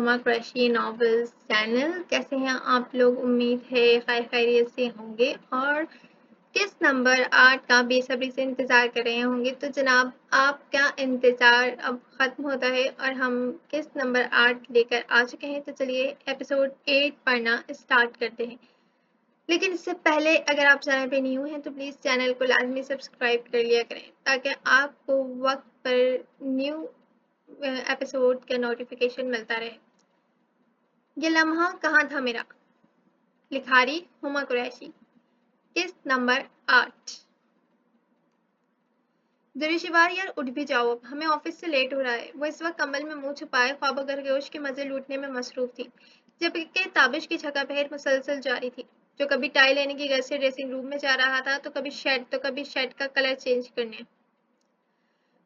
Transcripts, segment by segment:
ہما Qureshi novels channel. کیسے ہیں آپ لوگ؟ امید ہے خیر خیریت سے ہوں گے اور کس نمبر 8 کا بے صبری سے انتظار کر رہے ہوں گے. تو جناب آپ کا انتظار اب ختم ہوتا ہے اور ہم کس نمبر 8 لے کر آ چکے ہیں. تو چلیے ایپیسوڈ 8 پڑھنا اسٹارٹ کرتے ہیں. لیکن اس سے پہلے اگر آپ چینل پہ نیو ہیں تو پلیز چینل کو لازمی سبسکرائب کر لیا کریں تاکہ آپ کو وقت پر نیو ایپیسوڈ کا نوٹیفیکیشن ملتا رہے. یہ لمحہ کہاں تھا میرا. لکھاری ہما قریشی. قسط نمبر 8. درشوار یار اٹھ بھی جاؤ، اب ہمیں آفس سے لیٹ ہو رہا ہے. وہ اس وقت کمبل میں منہ چھپائے خواب و گرگوش کے مزے لوٹنے میں مصروف تھی جبکہ تابش کی چھکا پہر مسلسل جاری تھی. جو کبھی ٹائی لینے کی غرض سے ڈریسنگ روم میں جا رہا تھا تو کبھی شرٹ کا کلر چینج کرنے.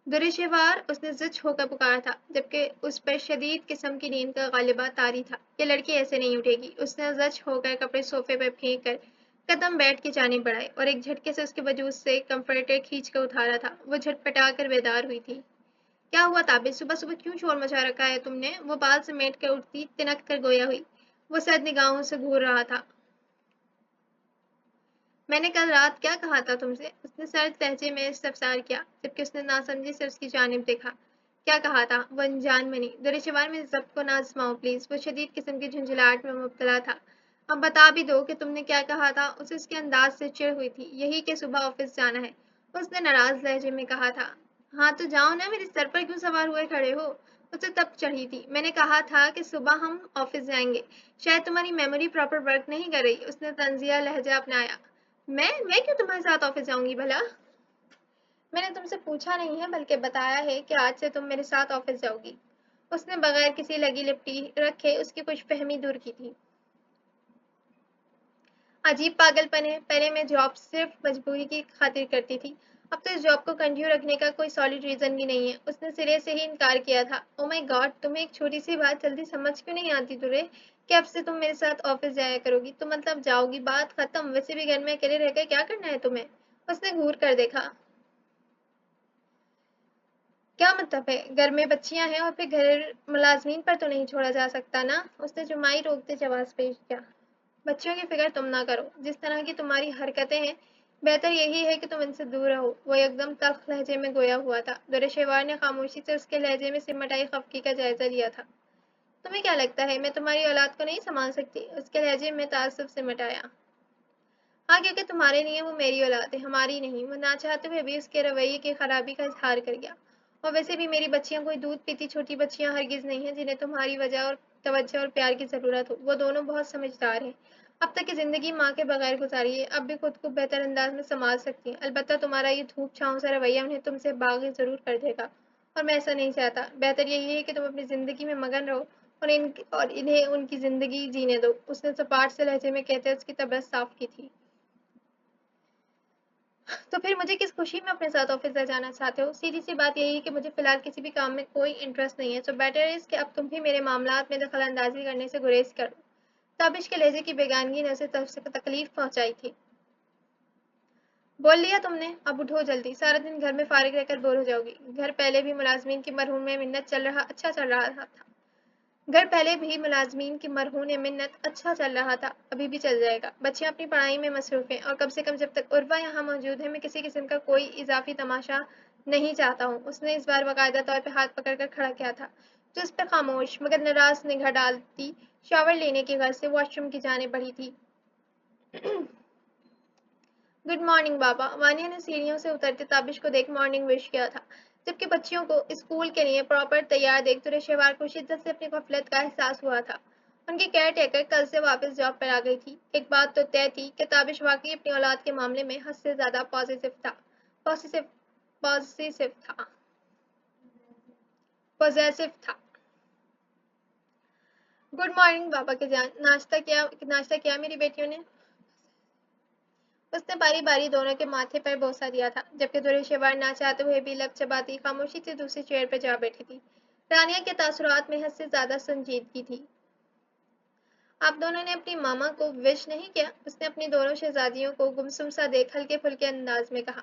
درشوار اس نے زچ ہو کر پکارا تھا جبکہ اس پر شدید قسم کی نیند کا غالبہ طاری تھا. یہ لڑکی ایسے نہیں اٹھے گی. اس نے زچ ہو کر کپڑے صوفے پر پھینک کر قدم بیٹھ کی جانب بڑھائے اور ایک جھٹکے سے اس کے وجود سے کمفرٹر کھینچ کر اتارا تھا. وہ جھٹپٹا کر بیدار ہوئی تھی. کیا ہوا تابش؟ صبح صبح کیوں شور مچا رکھا ہے تم نے؟ وہ بال سمیٹ کر اٹھتی تنک کر گویا ہوئی. وہ سرد نگاہوں سے گھور رہا تھا. میں نے کل رات کیا کہا تھا تم سے؟ اس نے سرد لہجے میں استفسار کیا جبکہ اس نے ناسمجھی سے اس کی جانب دیکھا. کیا کہا تھا؟ وہ انجان بنی. درشوار میں ضبط کو نہ آزماؤ پلیز. وہ شدید قسم کی جھنجھلاہٹ میں مبتلا تھا. اب بتا بھی دو کہ تم نے کیا کہا تھا. اسے اس کے انداز سے چڑ ہوئی تھی. یہی کہ صبح آفس جانا ہے. اس نے ناراض لہجے میں کہا تھا. ہاں تو جاؤ نا، میرے سر پر کیوں سوار ہوئے کھڑے ہو؟ اسے تب چڑھی تھی. میں نے کہا تھا کہ صبح ہم آفس جائیں گے. شاید تمہاری میموری پراپر ورک نہیں کر رہی. اس نے طنزیہ لہجہ اپنایا. میں کیوں تمہارے ساتھ آفس جاؤں گی بھلا؟ میں نے تم سے پوچھا نہیں ہے بلکہ بتایا ہے کہ آج سے تم میرے ساتھ آفس جاؤ گی. اس نے بغیر کسی لگی لپٹی رکھے اس کی کچھ فہمی دور کی تھی. عجیب پاگل پن ہے. پہلے میں جاب صرف مجبوری کی خاطر کرتی تھی. اب تو اس جاب کو کنٹینیو رکھنے کا کوئی سالڈ ریزن بھی نہیں ہے. اس نے سرے سے ہی انکار کیا تھا. او مائی گاڈ، تمہیں ایک چھوٹی سی بات جلدی سمجھ کیوں نہیں آتی ترے کہ اب سے تم میرے ساتھ آفس جایا کرو گی. تو مطلب جاؤ گی، بات ختم. ویسے بھی گھر میں اکیلے رہ کر کیا کرنا ہے تمہیں؟ اس نے گھور کر دیکھا. کیا مطلب ہے؟ گھر میں بچیاں ہیں اور پھر گھر ملازمین پر تو نہیں چھوڑا جا سکتا نا. اس نے جمائی روکتے جواز پیش کیا. بچیوں کی فکر تم نہ کرو. جس طرح کی تمہاری حرکتیں ہیں بہتر یہی ہے کہ تم ان سے دور رہو. وہ ایک دم تلخ لہجے میں گویا ہوا تھا. درشوار نے خاموشی سے اس کے لہجے میں سمٹ آئی خفگی کا جائزہ لیا تھا. تمہیں کیا لگتا ہے میں تمہاری اولاد کو نہیں سنبھال سکتی؟ اس کے لہجے میں تعصب سمٹ آیا. ہاں، کیونکہ تمہارے لیے وہ میری اولاد ہے، ہماری نہیں. وہ نہ چاہتے ہوئے بھی اس کے رویے کی خرابی کا اظہار کر گیا. اور ویسے بھی میری بچیاں کوئی دودھ پیتی چھوٹی بچیاں ہرگز نہیں ہیں جنہیں تمہاری وجہ اور توجہ اور پیار کی ضرورت ہو. وہ دونوں بہت سمجھدار ہیں. اب تک کی زندگی ماں کے بغیر گزاری ہے. اب بھی خود کو بہتر انداز میں سنبھال سکتی ہیں. البتہ تمہارا یہ دھوپ چھاؤں سا رویہ انہیں تم سے باغی ضرور کر دے گا اور میں ایسا نہیں چاہتا. بہتر یہی ہے کہ تم اپنی زندگی میں مگن رہو اور انہیں ان کی زندگی جینے دو. اس نے سپاٹ سے لہجے میں کہتے اس کی طبیعت صاف کی تھی. تو پھر مجھے کس خوشی میں اپنے ساتھ آفس لے جانا چاہتے ہو؟ سیدھی سی بات یہی ہے کہ مجھے فی الحال کسی بھی کام میں کوئی انٹرسٹ نہیں ہے. سو بیٹر از کہ اب تم بھی میرے معاملات میں دخل اندازی کرنے سے گریز کرو. تابش کے لہجے کی بیگانگی نے اسے تکلیف پہنچائی تھی. بول لیا تم نے. اب اٹھو جلدی. سارا دن گھر میں فارغ رہ کر بور ہو جاؤ گی. گھر پہلے بھی ملازمین کی مرہون میں منت اچھا چل رہا تھا. گھر پہلے بھی ملازمین کی مرہون منت اچھا چل رہا تھا. ابھی بھی چل جائے گا. بچیاں اپنی پڑھائی میں مصروف ہیں اور کم سے کم جب تک عروا یہاں موجود ہے میں کسی قسم کا کوئی اضافی تماشا نہیں چاہتا ہوں. اس نے اس بار باقاعدہ طور پہ ہاتھ پکڑ کر کھڑا کیا تھا جو اس پہ خاموش مگر ناراض نگاہ ڈالتی شاور لینے کی غرض سے واش روم کی جانب بڑھی تھی. گڈ مارننگ بابا. وانیہ نے سیڑھیوں سے اترتے تابش کو دیکھ مارننگ وش کیا تھا جبکہ بچیوں کو اسکول کے لیے پراپر تیار دیکھ درشوار کو شدت سے اپنی غفلت کا احساس ہوا تھا. ان کی کیئر ٹیکر کل سے واپس جاب پر آ گئی تھی. ایک بات تو طے تھی کہ تابش واقعی اپنی اولاد کے معاملے میں حد سے زیادہ پوزیسو تھا. گڈ مارننگ بابا کے جان. ناشتہ کیا میری بیٹیوں نے؟ اس نے باری باری دونوں کے ماتھے پر بوسہ دیا تھا جبکہ درشوار نہ چاہتے ہوئے بھی لب چباتی خاموشی سے دوسری چیئر پر جا بیٹھی تھی. رانیہ کے تاثرات میں حد سے زیادہ سنجیدگی تھی. آپ دونوں نے اپنی ماما کو وش نہیں کیا؟ اس نے اپنی دونوں شہزادیوں کو گمسم سا دیکھ ہلکے پھلکے انداز میں کہا.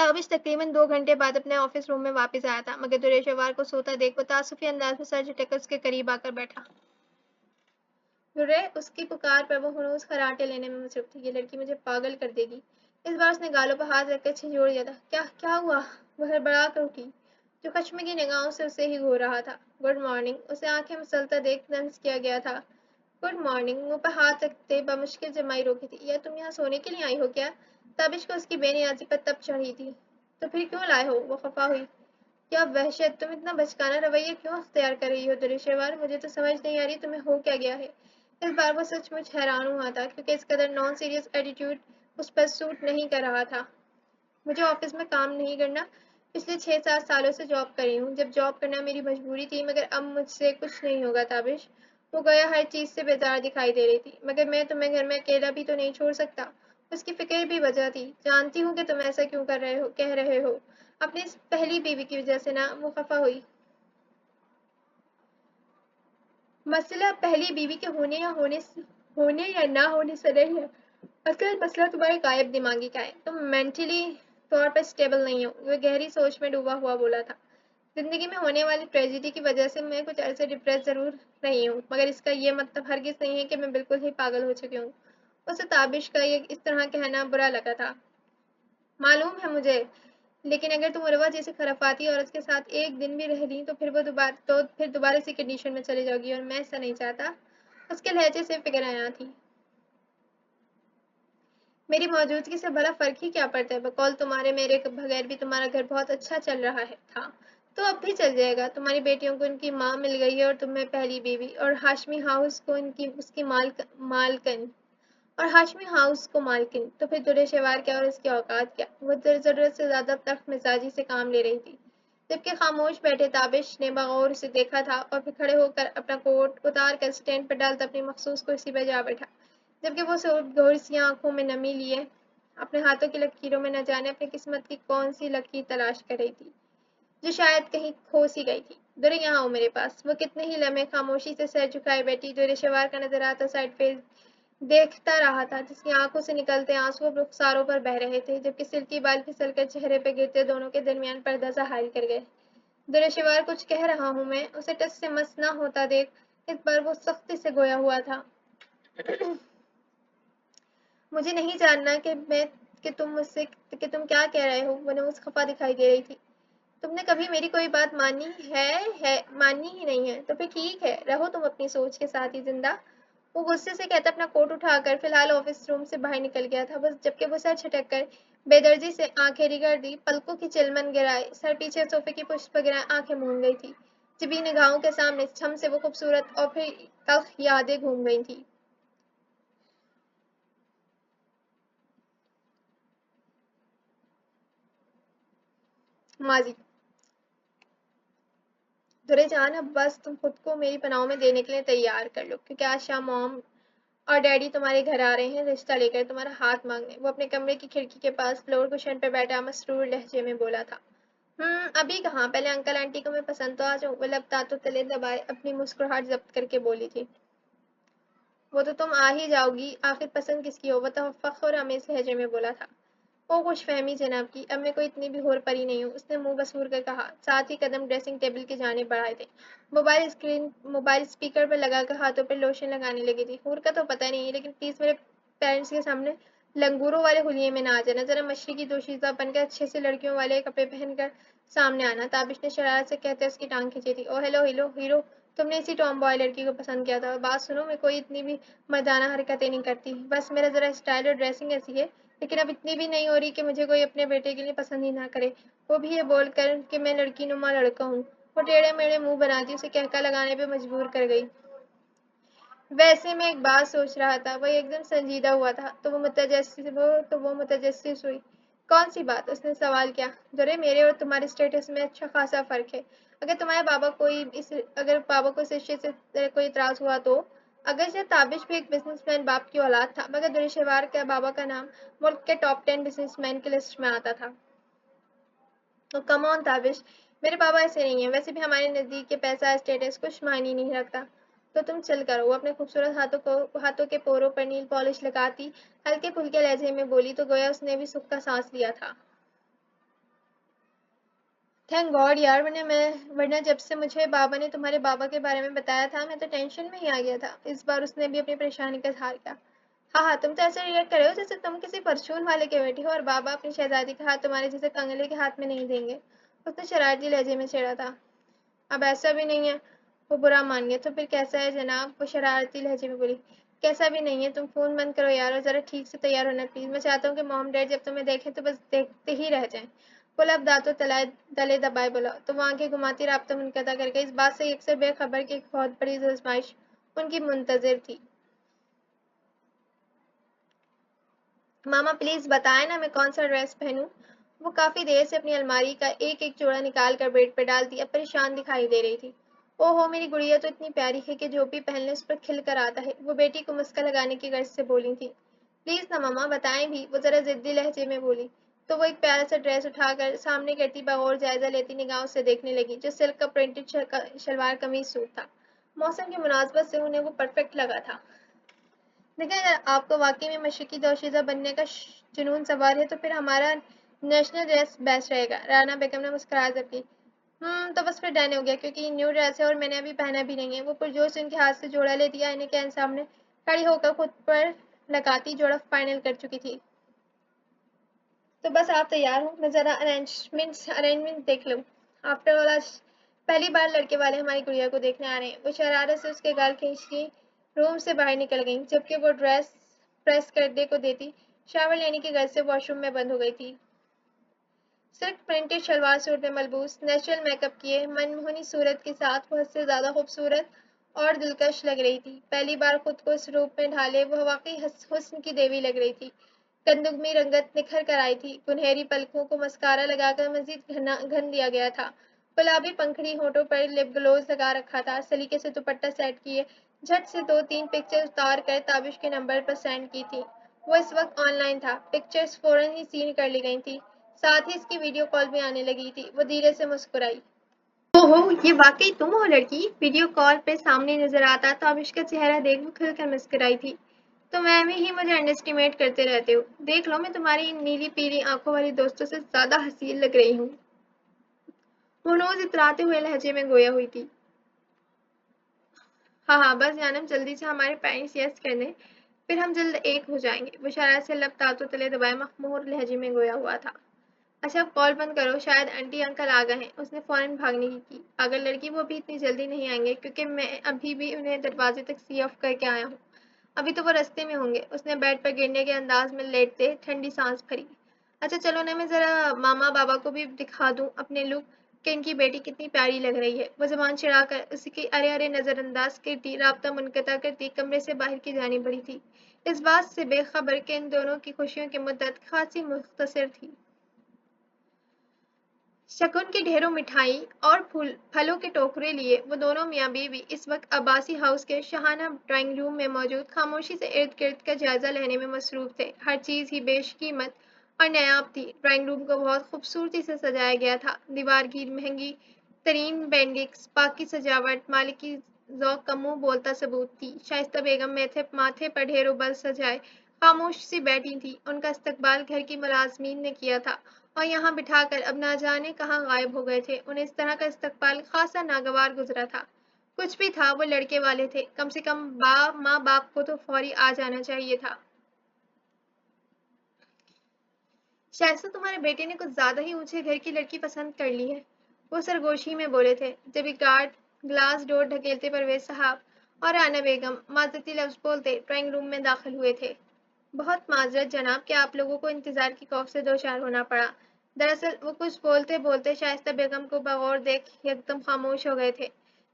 تابش تقریباً 2 گھنٹے بعد اپنے آفس روم میں واپس آیا تھا، مگر دریشوار کو سوتا دیکھ وہ تعصفی انداز میں سر جھٹک کر اس کے قریب آ کر بیٹھا۔ درے، اس کی پکار پر وہ ہنوز خراٹے لینے میں مصروف تھی۔ یہ لڑکی مجھے پاگل کر دے گی۔ اس بار اس نے گالوں پر ہاتھ رکھ کر جھنجھوڑ دیا تھا۔ کیا ہوا؟ وہ ہڑبڑا کر اٹھی، جو خشمگین نگاہوں سے اسے ہی گھور رہا تھا۔ گڈ مارننگ، اسے آنکھیں مسلطہ دیکھ طنز کیا گیا تھا۔ گڈ مارننگ، منہ پر ہاتھ رکھتے بمشکل جمائی روکی تھی۔ یا تم یہاں سونے کے لیے آئی ہو کیا؟ تابش کو اس کی بے نیازی پر تپ چڑھی تھی۔ تو پھر کیوں لائے ہو؟ وہ خفا ہوئی۔ کیا وحشت! تم اتنا بچکانہ رویہ کیوں اختیار کر رہی ہو دریشوار؟ مجھے تو سمجھ نہیں آ رہی تمہیں ہو کیا گیا ہے۔ اس بار وہ سچ مچ حیران ہوا تھا، کیونکہ اس قدر نان سیریس ایٹیٹیوڈ اس پر سوٹ نہیں کر رہا تھا۔ مجھے آفس میں کام نہیں کرنا، پچھلے 6-7 سالوں سے جاب کر رہی ہوں۔ جب جاب کرنا میری مجبوری تھی، مگر اب مجھ سے کچھ نہیں ہوگا تابش۔ وہ گویا ہر چیز سے بیزار دکھائی دے رہی تھی۔ مگر میں تمہیں گھر میں اکیلا بھی تو نہیں چھوڑ سکتا۔ اس کی فکر بھی وجہ تھی۔ جانتی ہوں کہ تم ایسا کیوں کہہ رہے ہو، اپنی اس پہلی بیوی کی وجہ سے نا؟ وہ خفا ہوئی۔ مسئلہ پہلی بیوی کے ہونے یا نہ ہونے سے نہیں ہے، اصل مسئلہ تمہارے غائب دماغی کا ہے۔ تم مینٹلی طور پر اسٹیبل نہیں ہو۔ وہ گہری سوچ میں ڈوبا ہوا بولا تھا۔ زندگی میں ہونے والی ٹریجڈی کی وجہ سے میں کچھ عرصے ڈپریس ضرور رہی ہوں، مگر اس کا یہ مطلب ہرگز نہیں ہے کہ میں بالکل ہی پاگل ہو چکی ہوں۔ اسے تابش کا یہ اس طرح کہنا برا لگا تھا۔ معلوم ہے مجھے، لیکن اگر تم عروہ جیسی خرافاتی عورت کے ساتھ ایک دن بھی رہ لی تو پھر دوبارہ اسی کنڈیشن میں چلی جاؤ گی، اور میں ایسا نہیں چاہتا۔ اس کے لہجے سے فکر آیا تھی۔ میری موجودگی سے بھلا فرق ہی کیا پڑتا ہے؟ بقول تمہارے میرے بغیر بھی تمہارا گھر بہت اچھا چل رہا تھا، تو اب بھی چل جائے گا۔ تمہاری بیٹیوں کو ان کی ماں مل گئی ہے اور تمہیں پہلی بیوی، اور ہاشمی ہاؤس کو اس کی مالکن اور ہاشمی ہاؤس کو مالکن، تو پھر درے شوار کیا اور اس کی اوقات کیا؟ وہ ضرورت سے زیادہ تخت مزاجی سے کام لے رہی تھی۔ جبکہ خاموش بیٹھے تابش نے بغور اسے دیکھا تھا، اور پھر کھڑے ہو کر اپنا کوٹ اتار کر اسٹینڈ پر ڈالتا اپنی مخصوص کرسی پر جا بیٹھا، جبکہ وہ گھوڑسیاں آنکھوں میں نمی لیے اپنے ہاتھوں کی لکیروں میں نہ جانے اپنی قسمت کی کون سی لکیر تلاش کر رہی تھی، جو شاید کہیں کھو سی گئی تھی۔ درے، یہاں ہو میرے پاس۔ وہ کتنے ہی لمحے خاموشی سے سر جھکائے بیٹھی درے شوار کا نظر آتا سائڈ فیس دیکھتا رہا تھا، جس کی آنکھوں سے نکلتے آنسو اب رخساروں پر بہہ رہے تھے، جبکہ سلکی بال پھسل کر چہرے پہ گرتے دونوں کے درمیان پردہ سا حائل کر گئے۔ درے شوار، کچھ کہہ رہا ہوں میں؟ اسے ٹس سے مس نہ ہوتا دیکھ اس بار وہ سختی سے گویا ہوا تھا۔ مجھے نہیں جاننا کہ تم کیا کہہ رہے ہو؟ وہ نموز خفا دکھائی دے رہی تھی۔ تم نے کبھی میری کوئی بات مانی ہی نہیں ہے، تو پھر ٹھیک ہے، رہو تم اپنی سوچ کے ساتھ ہی زندہ۔ وہ غصے سے کہتا اپنا کوٹ اٹھا کر فی الحال آفس روم سے باہر نکل گیا تھا، بس جبکہ وہ سر چھٹک کر بے دردی سے آنکھیں رگڑ دی، پلکوں کی چلمن گرائے، سر پیچھے صوفے کی پشت پر گرائے آنکھیں موند گئی تھی۔ جبی نگاہوں کے سامنے چھم سے وہ خوبصورت اور پھر تلخ یادیں گھوم گئی تھی۔ ماضی۔ درے جان، اب بس تم خود کو میری پناہوں میں دینے کے لیے تیار کر لو، کیونکہ آج شام موم اور ڈیڈی تمہارے گھر آ رہے ہیں رشتہ لے کر تمہارا ہاتھ مانگنے۔ وہ اپنے کمرے کی کھڑکی کے پاس فلور کشن پہ بیٹھا مسرور لہجے میں بولا تھا۔ ابھی کہاں، پہلے انکل آنٹی کو میں پسند تو آ جاؤں۔ وہ لب دانتوں تلے دبائے اپنی مسکراہٹ ضبط کر کے بولی تھی۔ وہ تو تم آ ہی جاؤ گی، آخر پسند کس کی ہو؟ وہ فخر آمیز لہجے میں بولا تھا۔ او خوش فہمی جناب کی، اب میں کوئی اتنی بھی ہور پری نہیں ہوں، اس نے منہ بسور کر کہا، ساتھ ہی قدم ڈریسنگ ٹیبل کی جانب بڑھائے تھے۔ موبائل اسپیکر پر لگا کر ہاتھوں پر لوشن لگانے لگی تھی۔ ہور کا تو پتہ نہیں، لیکن پلیز میرے پیرنٹس کے سامنے لنگوروں والے حلیے میں نہ آ جانا، ذرا مشرقی دوشیزہ بن کر اچھے سے لڑکیوں والے کپڑے پہن کر سامنے آنا۔ تابش نے شرارت سے کہتے اس کی ٹانگ کھینچی تھی۔ او ہیلو ہیرو، تم نے اسی ٹام بوائے لڑکی کو پسند کیا تھا؟ بات سنو، میں کوئی اتنی بھی مردانہ حرکتیں نہیں کرتی، بس میرا ذرا اسٹائل اور ڈریسنگ ایسی ہے، لیکن اب اتنی بھی نہیں ہو رہی کہ مجھے کوئی اپنے بیٹے کے لیے پسند ہی نہ کرے، وہ بھی یہ بول کر کہ میں لڑکی نما لڑکا ہوں۔ وہ ٹیڑھے میڑھے منہ بناتی اسے کہکا لگانے پہ مجبور کر گئی۔ ویسے میں ایک بات سوچ رہا تھا۔ وہ ایک دم سنجیدہ ہوا تھا، تو وہ متجسس ہوئی۔ کون سی بات؟ اس نے سوال کیا۔ درے، میرے اور تمہارے اسٹیٹس میں اچھا خاصا فرق ہے۔ اگر بابا کو اس رشتے سے کوئی اعتراض ہوا تو؟ اگرچہ تابش بھی ایک بزنس مین باپ کی اولاد تھا، مگر درے شوار کے بابا کا نام ملک کے ٹاپ 10 بزنس مین کی لسٹ میں آتا تھا۔ تو کم آن تابش، میرے بابا ایسے نہیں ہیں۔ ویسے بھی ہمارے نزدیک یہ پیسہ اسٹیٹس کچھ معنی نہیں رکھتا۔ تو تم چل کرو۔ وہ اپنے خوبصورت ہاتھوں کے پوروں پر نیل پالش لگاتی ہلکے پھلکے لہجے میں بولی، تو گویا اس نے بھی سکھ کا سانس لیا تھا۔ تھینک گاڈ یار، ورنہ جب سے مجھے بابا نے تمہارے بابا کے بارے میں بتایا تھا میں تو ٹینشن میں ہی آ گیا تھا۔ اس بار اس نے بھی اپنی پریشانی کا اظہار کیا۔ ہاں ہاں، تم تو ایسے ریئیکٹ کر رہے ہو جیسے تم کسی پرچون والے کے بیٹے ہو اور بابا اپنی شہزادی کا ہاتھ تمہارے جیسے کنگلے کے ہاتھ میں نہیں دیں گے۔ اس نے شرارتی لہجے میں چھیڑا تھا۔ اب ایسا بھی نہیں ہے، وہ برا مان گیا۔ تو پھر کیسا ہے جناب؟ وہ شرارتی لہجے میں بولی۔ کیسا بھی نہیں ہے، تم فون بند کرو یار اور ذرا ٹھیک سے تیار ہونا پلیز۔ میں چاہتا ہوں کہ مام ڈیڈ جب تمہیں دیکھیں تو بس دیکھتے ہی رہ جائیں۔ بولا اب دانتوں تلے دبائے بولا تو وہ آنکھیں گھماتی رابطہ منقطع کر گئی، اس بات سے اکثر بے خبر کہ ایک بہت بڑی آزمائش ان کی منتظر تھی۔ ماما پلیز بتائیں نا میں کون سا ڈریس پہنوں؟ وہ کافی دیر سے اپنی الماری کا ایک ایک جوڑا نکال کر بیڈ پہ ڈالتی اب پریشان دکھائی دے رہی تھی۔ او ہو، میری گڑیا تو اتنی پیاری ہے کہ جو بھی پہن لے اس پر کھل کر آتا ہے، وہ بیٹی کو مسکا لگانے کی غرض سے بولی تھی۔ پلیز نا ماما بتائیں بھی، وہ ذرا ضدی لہجے میں بولی۔ تو وہ ایک پیارا سا ڈریس اٹھا کر سامنے کرتی بغور جائزہ لیتی نگاہوں سے دیکھنے لگی، جو سلک کا پرنٹڈ شلوار قمیض سوٹ تھا۔ موسم کی مناسبت سے انہیں وہ پرفیکٹ لگا تھا۔ دیکھیں اگر آپ کو واقعی میں مشرقی دوشیزہ بننے کا جنون سوار ہے تو پھر ہمارا نیشنل ڈریس بیسٹ رہے گا، رانا بیگم نے مسکرا کر کی۔ تو بس پھر ڈن ہو گیا کیونکہ یہ نیو ڈریس ہے اور میں نے ابھی پہنا بھی نہیں ہے۔ وہ پرجوش سے ان کے ہاتھ سے جوڑا لے دیا، آئینے کے سامنے کھڑی ہو کر خود پر لگاتی جوڑا فائنل کر چکی تھی۔ تو بس آپ تیار ہوں، میں ذرا ارینجمنٹ دیکھ لوں۔ آفٹر آل آج پہلی بار لڑکے والے ہماری گڑیا کو دیکھنے آ رہے ہیں۔ وہ شرارت سے اس کے گال کھینچتی روم سے باہر نکل گئیں، جبکہ وہ ڈریس پریس کرنے کو دیتی شاور لینے کی غرض سے واش روم میں بند ہو گئی تھی۔ سلک پرنٹڈ شلوار سوٹ میں ملبوس، نیچرل میک اپ کیے من موہنی صورت کے ساتھ وہ حد سے زیادہ خوبصورت اور دلکش لگ رہی تھی۔ پہلی بار خود کو اس روپ میں ڈھالے وہ واقعی حسن کی دیوی لگ رہی تھی۔ گندگمی رنگت نکھر کر آئی تھی، سنہری پلکوں کو مسکارا لگا کر مزید گھن دیا گیا تھا، گلابی پنکھڑی ہونٹوں پر لپ گلوز لگا رکھا تھا، سلیقے سے دوپٹہ سیٹ کیے جھٹ سے 2-3 پکچر اتار کر تابش کے نمبر پر سینڈ کی تھی۔ وہ اس وقت آن لائن تھا، پکچرز فوراً ہی سین کر لی گئی تھی، ساتھ ہی اس کی ویڈیو کال بھی آنے لگی تھی۔ وہ دھیرے سے مسکرائی۔ اوہو، یہ واقعی تم ہو لڑکی؟ ویڈیو کال پہ سامنے نظر آتا تابش کا چہرہ دیکھ وہ کھل کر مسکرائی تھی۔ تم ایویں ہی مجھے انڈر اسٹیمیٹ کرتے رہتے ہو، دیکھ لو میں تمہاری ان نیلی پیلی آنکھوں والی دوستوں سے زیادہ حسین لگ رہی ہوں۔ وہ نوز اتراتے ہوئے لہجے میں گویا ہوئی تھی۔ ہاں ہاں بس جانم جلدی سے ہمارے پیرنٹس یس کر دیں پھر ہم جلد ایک ہو جائیں گے۔ وہ شرارت سے لب تانتوں تلے دبائے مخمور لہجے میں گویا ہوا تھا۔ اچھا اب کال بند کرو، شاید آنٹی انکل آ گئے ہیں۔ اس نے فوراً بھاگنے کی اگر لڑکی وہ بھی اتنی جلدی نہیں آئیں گے کیونکہ میں ابھی بھی انہیں دروازے تک سی آف کر کے آیا ہوں، ابھی تو وہ رستے میں ہوں گے۔ اس نے بیڈ پر گرنے کے انداز میں لیٹتے ٹھنڈی سانس بھری۔ اچھا چلو نا میں ذرا ماما بابا کو بھی دکھا دوں اپنے لک کہ ان کی بیٹی کتنی پیاری لگ رہی ہے۔ وہ زبان چڑھا کر اس کی ارے ارے نظر انداز کرتی رابطہ منقطع کرتی کمرے سے باہر کی جانب بڑھی تھی، اس بات سے بے خبر کہ ان دونوں کی خوشیوں کی مدت خاصی مختصر تھی۔ شگن کی ڈھیروں مٹھائی اور پھلوں کے ٹوکرے لیے وہ دونوں میاں بیوی اس وقت عباسی ہاؤس کے شاہانہ ڈرائنگ روم میں موجود خاموشی سے ارد گرد کا جائزہ لینے میں مصروف تھے۔ ہر چیز ہی بیش قیمت اور نایاب تھی۔ ڈرائنگ روم کو بہت خوبصورتی سے سجایا گیا تھا، دیوار کی مہنگی ترین پینٹنگز، پاکی سجاوٹ مالک کی ذوق کا منہ بولتا ثبوت تھی۔ شائستہ بیگم ماتھے پر ڈھیروں بل سجائے خاموش سی بیٹھی تھی، ان کا استقبال گھر کی ملازمین نے کیا تھا اور یہاں بٹھا کر اب نہ جانے کہاں غائب ہو گئے تھے۔ انہیں اس طرح کا استقبال خاصا ناگوار گزرا تھا۔ کچھ بھی تھا وہ لڑکے والے تھے، کم سے کم ماں باپ کو تو فوری آ جانا چاہیے تھا۔ شائستہ تمہارے بیٹے نے کچھ زیادہ ہی اونچے گھر کی لڑکی پسند کر لی ہے، وہ سرگوشی میں بولے تھے جب گارڈ گلاس ڈور ڈھکیلتے پرویز صاحب اور رانا بیگم معذرتی لفظ بولتے ڈرائنگ روم میں داخل ہوئے تھے۔ بہت معذرت جناب کہ آپ لوگوں کو انتظار کی خوف سے دوچار ہونا پڑا۔ دراصل وہ کچھ بولتے بولتے شائستہ بیگم کو بغور دیکھ یکدم خاموش ہو گئے تھے،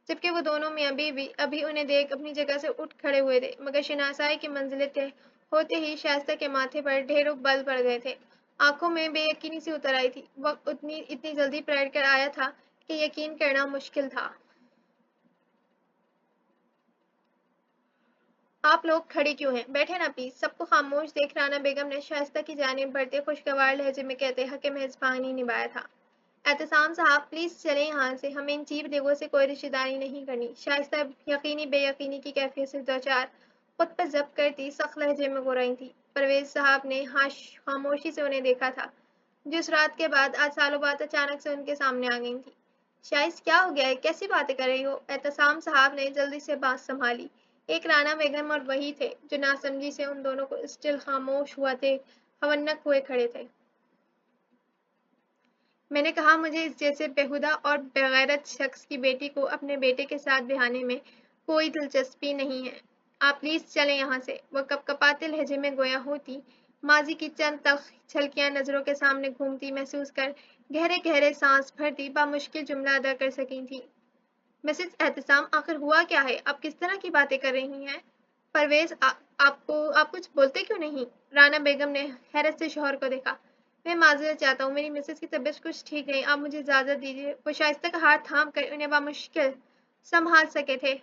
جبکہ وہ دونوں میاں بیوی ابھی انہیں دیکھ اپنی جگہ سے اٹھ کھڑے ہوئے تھے، مگر شناسائی کی منزلیں طے ہوتے ہی شائستہ کے ماتھے پر ڈھیروں بل پڑ گئے تھے، آنکھوں میں بے یقینی سی اتر آئی تھی۔ وقت اتنی جلدی پلٹ کر آیا تھا کہ یقین کرنا مشکل تھا۔ آپ لوگ کھڑے کیوں ہیں؟ بیٹھے نا پلیز۔ سب کو خاموش دیکھ رانا بیگم نے شائستہ کی جانب بڑھتے خوشگوار لہجے میں کہتے حق میزبانی نبھایا تھا۔ احتسام صاحب پلیز چلیں یہاں سے، ہمیں ان چیپ دیگوں سے کوئی رشتہ داری نہیں کرنی۔ شائستہ یقینی بے یقینی کی کیفیت سے دوچار خود پر ضبط کرتی سخت لہجے میں گو رہی تھی۔ پرویز صاحب نے خاموشی سے انہیں دیکھا تھا، جو اس رات کے بعد آج سالوں بعد اچانک سے ان کے سامنے آ گئی تھی۔ شائز کیا ہو گیا ہے؟ کیسی باتیں کر رہی ہو؟ احتسام صاحب نے جلدی سے بات سنبھالی۔ ایک رانا بیگم اور وہی تھے جو ناسمجھی سے ان دونوں کو اسٹل خاموش ہوا تھے، حونک ہوئے کھڑے تھے۔ میں نے کہا مجھے اس جیسے بیہودہ اور بغیرت شخص کی بیٹی کو اپنے بیٹے کے ساتھ بہانے میں کوئی دلچسپی نہیں ہے۔ آپ پلیز چلیں یہاں سے۔ وہ کپکپاتے لہجے میں گویا ہوتی ماضی کی چند تلخ جھلکیاں نظروں کے سامنے گھومتی محسوس کر گہرے گہرے سانس بھرتی بامشکل جملہ ادا کر سکی تھی۔ مسز احتسام آخر ہوا کیا ہے؟ آپ کس طرح کی باتیں کر رہی ہیں؟ پرویز آپ کچھ بولتے کیوں نہیں؟ رانا بیگم نے حیرت سے شوہر کو دیکھا۔ میں معذرت چاہتا ہوں، میری مسز کی طبیعت کچھ ٹھیک نہیں، آپ مجھے اجازت دیجیے۔ وہ شائستہ کا ہاتھ تھام کر انہیں بامشکل سنبھال سکے تھے۔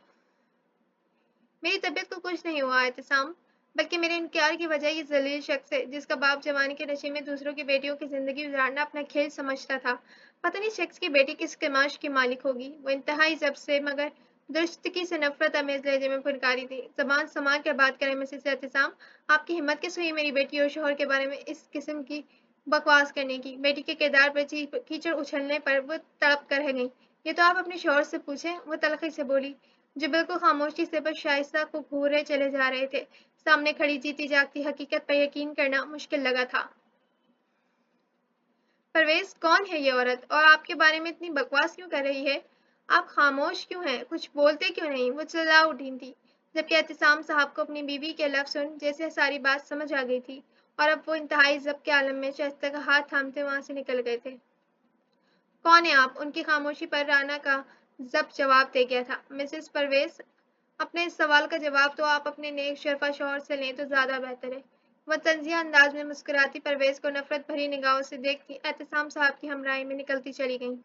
میری طبیعت کو کچھ نہیں ہوا احتسام، بلکہ میرے انکار کی وجہ یہ ذلیل شخص ہے جس کا باپ جوانی کے نشے میں دوسروں کی بیٹیوں کی زندگی گزارنا اپنا کھیل سمجھتا تھا۔ پتہ نہیں شخص کی بیٹی کس کماش کی مالک ہوگی۔ وہ انتہائی ضبط سے مگر درستگی سے نفرت آمیز لہجے میں پھنکاری تھی۔ زبان سنبھال کر بات کریں مسز احتسام، آپ کی ہمت کیسے ہوئی میری بیٹی اور شوہر کے بارے میں اس قسم کی بکواس کرنے کی؟ بیٹی کے کردار پر کیچڑ اچھلنے پر وہ تڑپ کر رہ گئی۔ یہ تو آپ اپنے شوہر سے پوچھیں، وہ تلخی سے بولی، جو بالکل خاموشی سے بس شائستہ کو گھورے چلے جا رہے تھے۔ سامنے کھڑی جیتی جاگتی حقیقت پر یقین کرنا مشکل لگا تھا۔ پرویز کون ہے یہ عورت اور آپ کے بارے میں اتنی بکواس کیوں کر رہی ہے؟ آپ خاموش کیوں ہیں؟ کچھ بولتے کیوں نہیں؟ وہ چلا اٹھی تھی، جبکہ احتسام صاحب کو اپنی بیوی کے لفظ سن جیسے ساری بات سمجھ آ گئی تھی، اور اب وہ انتہائی ضبط کے عالم میں شائستہ کا ہاتھ تھامتے وہاں سے نکل گئے تھے۔ کون ہیں آپ؟ ان کی خاموشی پر رانا کا ضبط جواب دے گیا تھا۔ مسز پرویز، اپنے اس سوال کا جواب تو آپ اپنے نیک شرفا شوہر سے لیں تو زیادہ بہتر ہے۔ وہ طنزیہ انداز میں مسکراتی پرویز کو نفرت بھری نگاہوں سے دیکھتی احتسام صاحب کی ہمراہی میں نکلتی چلی گئیں۔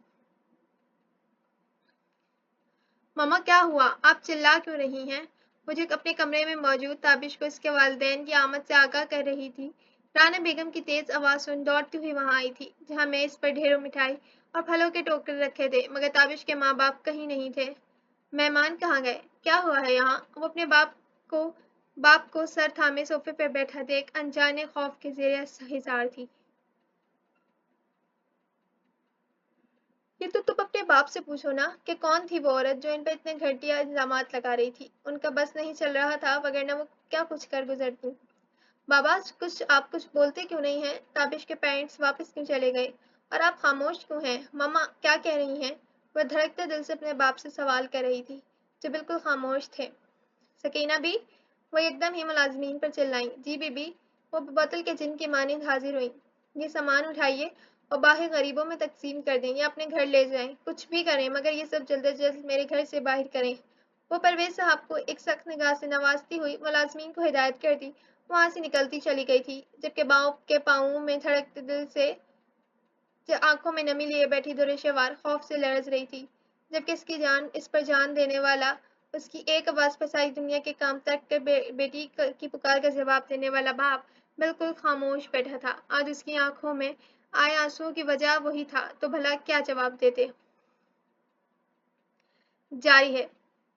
مما کیا ہوا؟ آپ چلا کیوں رہی ہیں؟ مجھے اپنے کمرے میں موجود تابش کو اس کے والدین کی آمد سے آگاہ کر رہی تھی۔ رانا بیگم کی تیز آواز سن دوڑتی ہوئی وہاں آئی تھی جہاں میز پر ڈھیروں مٹھائی اور پھلوں کے ٹوکرے رکھے تھے، مگر تابش کے ماں باپ کہیں نہیں تھے۔ مہمان کہاں گئے؟ کیا ہوا ہے یہاں؟ وہ اپنے باپ کو سر تھامے صوفے پر بیٹھا دیکھ انجانے خوف کے زیر حصار تھی۔ یہ تو تم اپنے باپ سے پوچھو نا کہ کون تھی وہ عورت جو ان پر اتنے گھٹیا الزامات لگا رہی تھی۔ ان کا بس نہیں چل رہا تھا، وگرنہ وہ کیا کچھ کر گزرتی۔ بابا آپ کچھ بولتے کیوں نہیں ہیں؟ تابش کے پیرنٹس واپس کیوں چلے گئے اور آپ خاموش کیوں ہیں؟ مما کیا کہہ رہی ہیں؟ وہ دھڑکتے دل سے اپنے باپ سے سوال کر رہی تھی جو بالکل خاموش تھے۔ سکینہ بھی؟ وہ ایک دم ہی ملازمین پر چلائیں۔ جی بی بی۔ وہ بوتل کے جن کی مانند حاضر ہوئیں۔ یہ سامان اٹھائیے اور باہر غریبوں میں تقسیم کر دیں یا اپنے گھر لے جائیں، کچھ بھی کریں مگر یہ سب جلد از جلد میرے گھر سے باہر کریں۔ وہ پرویز صاحب کو ایک سخت نگاہ سے نوازتی ہوئی ملازمین کو ہدایت کرتی وہاں سے نکلتی چلی گئی تھی، جبکہ پاؤں میں دھڑکتے دل سے آنکھوں میں نمی لیے بیٹھی دورشوار خوف سے لرز رہی تھی، جبکہ اس پر جان دینے والا، اس کی ایک آواز پر ساری دنیا کے کام ترک کر بیٹی کی پکار کا جواب دینے والا باپ بالکل خاموش بیٹھا تھا۔ آج اس کی آنکھوں میں آئے آنسوؤں کی وجہ وہی تھا، تو بھلا کیا جواب دیتے؟ جاری ہے۔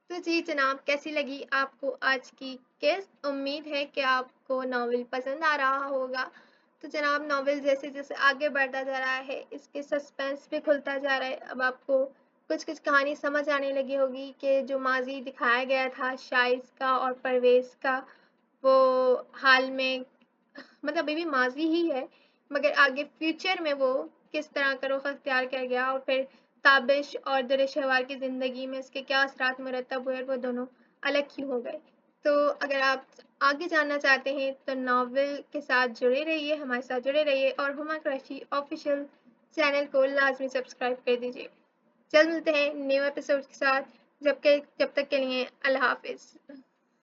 تو جی جناب، کیسی لگی آپ کو آج کی قسط؟ امید ہے کہ آپ کو ناول پسند آ رہا ہوگا۔ تو جناب، ناول جیسے جیسے آگے بڑھتا جا رہا ہے، اس کے سسپینس بھی کھلتا جا رہا ہے۔ اب آپ کو کچھ کہانی سمجھ آنے لگی ہوگی کہ جو ماضی دکھایا گیا تھا شائز کا اور پرویز کا، وہ حال میں مطلب ابھی بھی ماضی ہی ہے، مگر آگے فیوچر میں وہ کس طرح کا رخ اختیار کر گیا، اور پھر تابش اور درشہوار کی زندگی میں اس کے کیا اثرات مرتب ہوئے اور وہ دونوں الگ کیوں ہو گئے۔ تو اگر آپ آگے جاننا چاہتے ہیں تو ناول کے ساتھ جڑے رہیے، ہمارے ساتھ جڑے رہیے، اور ہما کریشی آفیشیل چینل کو لازمی سبسکرائب کر دیجیے۔ جلد ملتے ہیں نیو ایپیسوڈ کے ساتھ، جب تک کے لیے اللہ حافظ۔